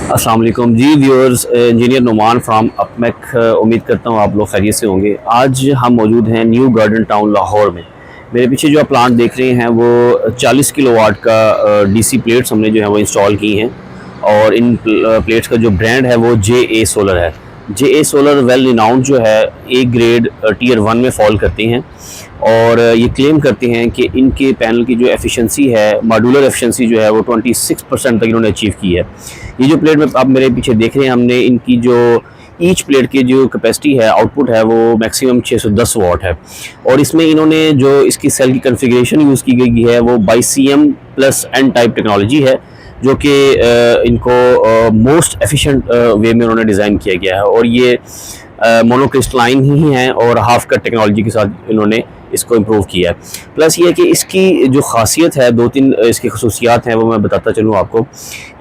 अस्सलाम वालेकुम जी viewers, engineer Numan from अपमेक। उम्मीद करता हूँ आप लोग खैरियत से होंगे। आज हम मौजूद हैं न्यू गार्डन टाउन लाहौर में। मेरे पीछे जो आप प्लांट देख रहे हैं वो 40 किलोवाट का डीसी प्लेट्स हमने जो है वो इंस्टॉल की हैं, और इन प्लेट्स का जो ब्रांड है वो JA सोलर है। JA सोलर वेल रिनाउंड जो है, ए ग्रेड टीयर 1 में फॉल करते हैं, और ये क्लेम करते हैं कि इनके पैनल की जो एफिशिएंसी है, मॉड्यूलर एफिशिएंसी जो है वो 26% तक इन्होंने अचीव की है। ये जो प्लेट में आप मेरे पीछे देख रहे हैं, हमने इनकी जो ईच प्लेट की जो कैपेसिटी है, आउटपुट है, वो मैक्सिमम 610 वाट है। और इसमें इन्होंने जो इसकी सेल की कन्फिग्रेशन यूज़ की गई है वो BiCM plus N type technology है, जो कि इनको मोस्ट एफिशिएंट वे में उन्होंने डिज़ाइन किया गया है। और ये मोनोक्रिस्टलाइन ही हैं और हाफ कट टेक्नोलॉजी के साथ इन्होंने इसको इम्प्रूव किया है। प्लस ये है कि इसकी जो खासियत है, दो तीन इसकी खसूसियात हैं, वो मैं बताता चलूँ आपको।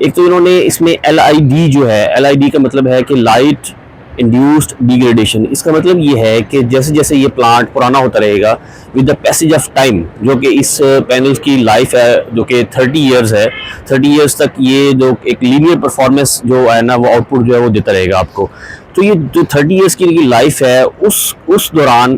एक तो इन्होंने इसमें LID जो है, LID का मतलब है कि लाइट इंड्यूस्ड डिग्रेडेशन। इसका मतलब ये है कि जैसे जैसे ये प्लांट पुराना होता रहेगा with the passage of time, जो कि इस पैनल की लाइफ है जो कि 30 इयर्स है, 30 इयर्स तक ये जो एक लीनियर परफॉर्मेंस जो है ना, वो आउटपुट जो है वो देता रहेगा आपको। तो ये जो 30 इयर्स की लाइफ है, उस दौरान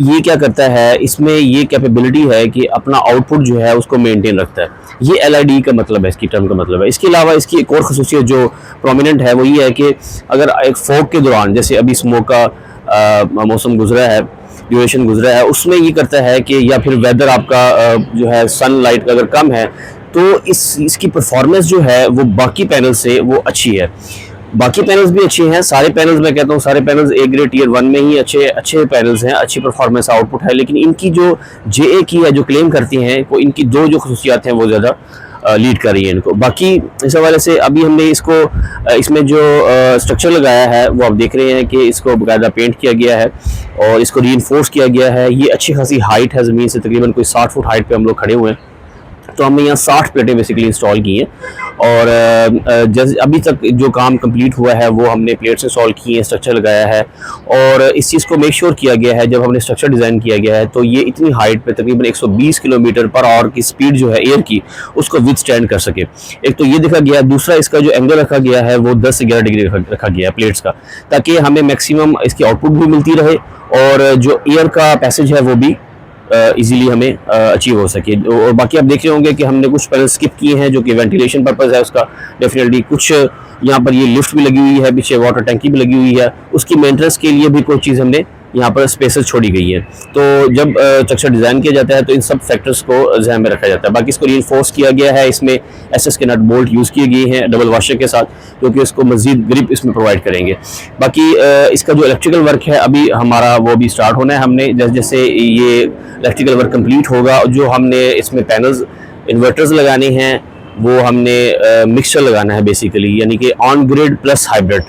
ये क्या करता है, इसमें ये कैपेबिलिटी है कि अपना आउटपुट जो है उसको मेंटेन रखता है। ये LID का मतलब है, इसकी टर्म का मतलब है। इसके अलावा इसकी एक और खसूसियत जो प्रोमिनेंट है वो ये है कि अगर एक फॉग के दौरान, जैसे अभी स्मोक का मौसम गुजरा है, ड्यूरेशन गुजरा है, उसमें ये करता है कि, या फिर वेदर आपका जो है सनलाइट का अगर कम है, तो इसकी परफॉर्मेंस जो है वो बाकी पैनल से वो अच्छी है। बाकी पैनल्स भी अच्छे हैं, सारे पैनल्स, मैं कहता हूँ सारे पैनल्स ए ग्रेड टीयर 1 में ही अच्छे पैनल्स हैं, अच्छी परफॉर्मेंस आउटपुट है। लेकिन इनकी जो JA की है, जो क्लेम करती हैं, वो इनकी दो जो खसूसियात हैं वो ज़्यादा लीड कर रही है इनको। बाकी इस हवाले से अभी हमने इसको इसमें जो स्ट्रक्चर लगाया है वो आप देख रहे हैं कि इसको बाकायदा पेंट किया गया है और इसको रीइंफोर्स किया गया है। ये अच्छी खासी हाइट है, ज़मीन से तकरीबन कोई 60 फुट हाइट पे हम लोग खड़े हुए हैं। तो हमने यहाँ 60 प्लेटें बेसिकली इंस्टॉल की हैं, और जैसे अभी तक जो काम कंप्लीट हुआ है वो हमने प्लेट्स इंस्टॉल की हैं, स्ट्रक्चर लगाया है। और इस चीज़ को मेक श्योर किया गया है, जब हमने स्ट्रक्चर डिज़ाइन किया गया है, तो ये इतनी हाइट पे तकरीबन 120 किलोमीटर पर आवर की स्पीड जो है एयर की, उसको विद स्टैंड कर सके। एक तो ये देखा गया, दूसरा इसका जो एंगल रखा गया है वो 10 से 11 डिग्री रखा गया है प्लेट्स का, ताकि हमें मैक्सिमम इसकी आउटपुट भी मिलती रहे और जो एयर का पैसेज है वो भी इजीली हमें अचीव हो सके। और बाकी आप देख रहे होंगे कि हमने कुछ पैनल स्किप किए हैं जो कि वेंटिलेशन पर्पज़ है उसका, डेफिनेटली। कुछ यहाँ पर ये लिफ्ट भी लगी हुई है, पीछे वाटर टैंकी भी लगी हुई है, उसकी मेंटेनेंस के लिए भी कोई चीज़ हमने यहाँ पर स्पेसेस छोड़ी गई है। तो जब स्ट्रक्चर डिज़ाइन किया जाता है तो इन सब फैक्टर्स को ध्यान में रखा जाता है। बाकी इसको रीइंफोर्स किया गया है, इसमें SS के नट बोल्ट यूज़ किए गए हैं डबल वॉशर के साथ, जो कि इसको मज़ीद ग्रिप इसमें प्रोवाइड करेंगे। बाकी इसका जो इलेक्ट्रिकल वर्क है अभी हमारा वो भी स्टार्ट होना है। हमने जैसे जैसे ये इलेक्ट्रिकल वर्क कंप्लीट होगा, जो हमने इसमें पैनल्स इन्वर्टर्स लगाने हैं, वो हमने मिक्सचर लगाना है बेसिकली, यानी कि ऑन ग्रिड प्लस हाइब्रिड।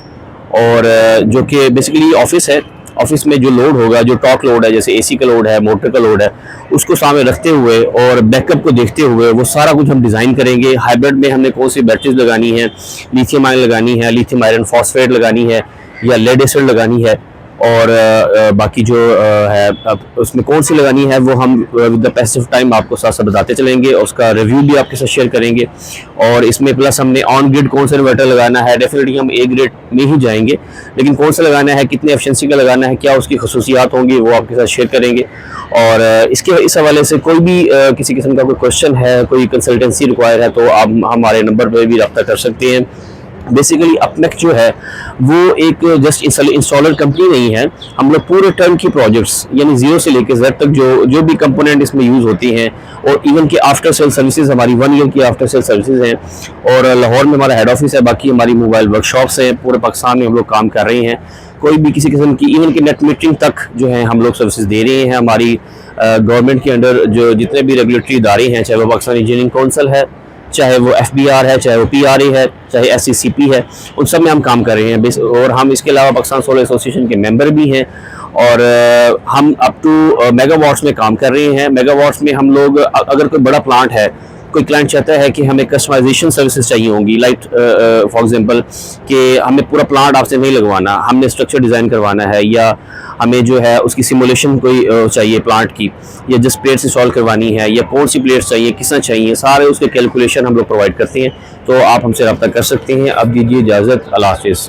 और जो कि बेसिकली ऑफिस है, ऑफिस में जो लोड होगा, जो टॉर्क लोड है, जैसे AC का लोड है, मोटर का लोड है, उसको सामने रखते हुए और बैकअप को देखते हुए वो सारा कुछ हम डिज़ाइन करेंगे। हाइब्रिड में हमने कौन सी बैटरीज लगानी है, लिथियम आयन लगानी है, लिथियम आयरन फॉस्फेट लगानी है, या लेड एसिड लगानी है, और बाकी जो है उसमें कौन सी लगानी है वो हम with the passage of time आपको साथ साथ बताते चलेंगे, और उसका रिव्यू भी आपके साथ शेयर करेंगे। और इसमें प्लस हमने ऑन ग्रिड कौन सा इन्वर्टर लगाना है, डेफिनेटली हम A ग्रिड में ही जाएंगे, लेकिन कौन सा लगाना है, कितने एफिशिएंसी का लगाना है, क्या उसकी खसूसियात होंगी, वो आपके साथ शेयर करेंगे। और इस हवाले से कोई भी किसी किस्म का कोई क्वेश्चन है, कोई कंसल्टेंसी रिक्वायर है, तो आप हमारे नंबर पर भी रब्ता कर सकते हैं। बेसिकली अपमेक जो है वो एक जस्ट इंस्टॉलर कंपनी नहीं है। हम लोग पूरे टर्म की प्रोजेक्ट्स, यानी जीरो से लेकर Z तक जो भी कंपोनेंट इसमें यूज़ होती हैं, और इवन के आफ्टर सेल सर्विसेज, हमारी 1 ईयर की आफ्टर सेल सर्विसेज हैं, और लाहौर में हमारा हेड ऑफिस है। बाकी हमारी मोबाइल वर्कशॉप्स हैं, पूरे पाकिस्तान में हम लोग काम कर रहे हैं। कोई भी किसी किस्म की, इवन की नेट मीटरिंग तक जो है हम लोग सर्विसेज दे रहे हैं। हमारी गवर्नमेंट के अंडर जो जितने भी रेगुलेटरी इदारे हैं, चाहे वो पाकिस्तान इंजीनियरिंग काउंसिल है, चाहे वो FBR है, चाहे वो PRA है, चाहे SCCP है, उन सब में हम काम कर रहे हैं। और हम इसके अलावा पाकिस्तान सोलर एसोसिएशन के मेंबर भी हैं, और हम अप टू मेगावाट्स में काम कर रहे हैं। मेगावाट्स में हम लोग, अगर कोई बड़ा प्लांट है, कोई क्लाइंट चाहता है कि हमें कस्टमाइजेशन सर्विसेज चाहिए होंगी, लाइक फॉर एग्जांपल कि हमें पूरा प्लांट आपसे नहीं लगवाना, हमने स्ट्रक्चर डिज़ाइन करवाना है, या हमें जो है उसकी सिमुलेशन कोई चाहिए प्लांट की, या जस्ट प्लेट्स इंस्टॉल करवानी है, या कौन सी प्लेट्स चाहिए, कितना चाहिए, सारे उसके कैलकुलेशन हम लोग प्रोवाइड करते हैं। तो आप हमसे रब्ता कर सकते हैं। अब दीजिए इजाज़त, अल्लाह हाफ़िज़।